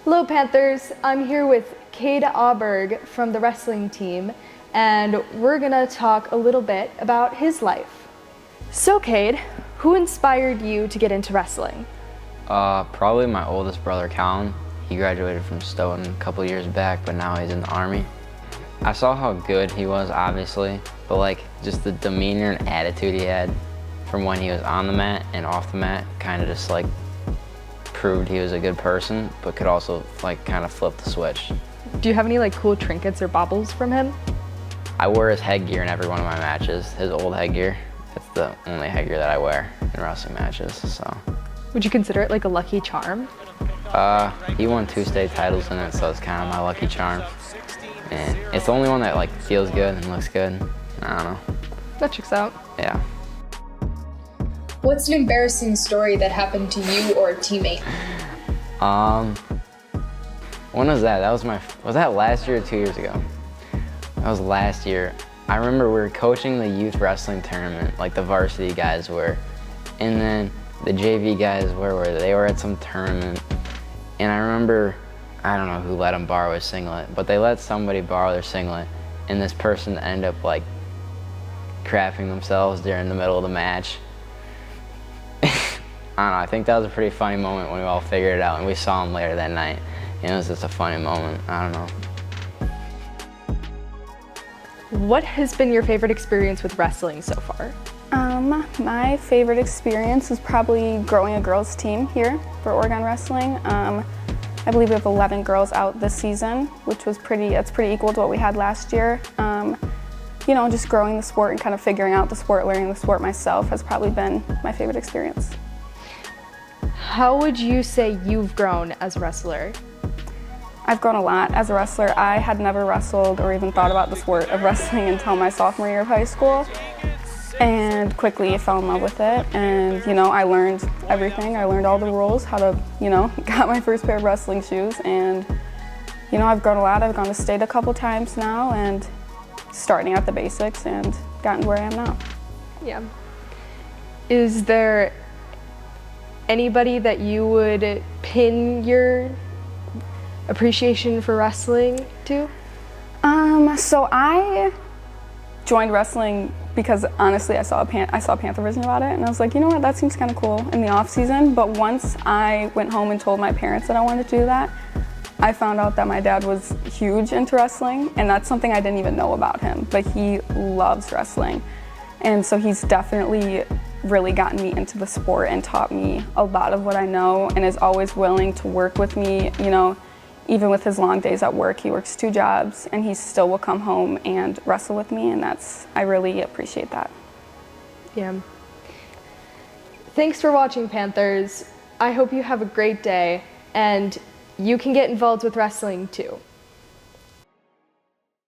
Hello Panthers, I'm here with Cade Aaberg from the wrestling team, and we're gonna talk a little bit about his life. So Cade, who inspired you to get into wrestling? Probably my oldest brother, Colin. He graduated from Stoughton a couple years back, but now he's in the Army. I saw how good he was, obviously, but just the demeanor and attitude he had from when he was on the mat and off the mat kind of just proved he was a good person, but could also kind of flip the switch. Do you have any cool trinkets or baubles from him? I wear his headgear in every one of my matches, his old headgear. It's the only headgear that I wear in wrestling matches, so. Would you consider it a lucky charm? He won 2 state titles in it, so it's kind of my lucky charm. And it's the only one that feels good and looks good. I don't know. That checks out. Yeah. What's an embarrassing story that happened to you or a teammate? When was that? Was that last year or 2 years ago? That was last year. I remember we were coaching the youth wrestling tournament, the varsity guys were, and then the JV guys they were at some tournament, and I remember, I don't know who let them borrow a singlet, but they let somebody borrow their singlet, and this person ended up crapping themselves during the middle of the match. I don't know, I think that was a pretty funny moment when we all figured it out, and we saw him later that night, and it was just a funny moment. I don't know. What has been your favorite experience with wrestling so far? My favorite experience is probably growing a girls team here for Oregon Wrestling. I believe we have 11 girls out this season, which was that's pretty equal to what we had last year. Just growing the sport and kind of figuring out the sport, learning the sport myself has probably been my favorite experience. How would you say you've grown as a wrestler? I've grown a lot as a wrestler. I had never wrestled or even thought about the sport of wrestling until my sophomore year of high school, and quickly fell in love with it. And I learned everything. I learned all the rules, how to, got my first pair of wrestling shoes, and I've grown a lot. I've gone to state a couple times now, and starting at the basics and gotten to where I am now. Yeah. Is there anybody that you would pin your appreciation for wrestling to? So I joined wrestling because honestly I saw a Panther vision about it, and I was like, you know what, that seems kind of cool in the off season. But once I went home and told my parents that I wanted to do that, I found out that my dad was huge into wrestling, and that's something I didn't even know about him, but he loves wrestling. And so he's definitely really gotten me into the sport and taught me a lot of what I know, and is always willing to work with me. Even with his long days at work, he works 2 jobs, and he still will come home and wrestle with me, and I really appreciate that. Yeah. Thanks for watching, Panthers. I hope you have a great day, and you can get involved with wrestling too.